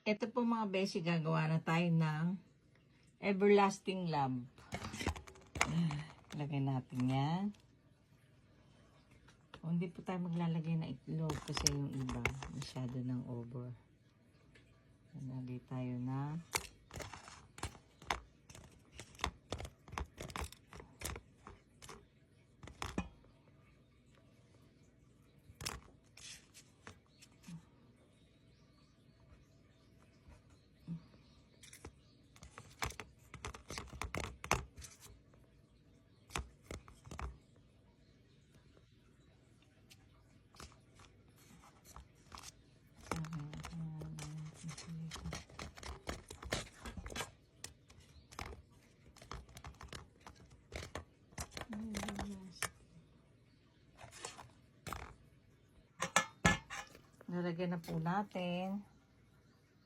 Ito po mga beshi, gagawa na tayo ng everlasting love. Lagay natin yan. O, hindi po tayo maglalagay na itlog kasi yung iba masyado ng over. Lagay tayo na nalagyan na po natin.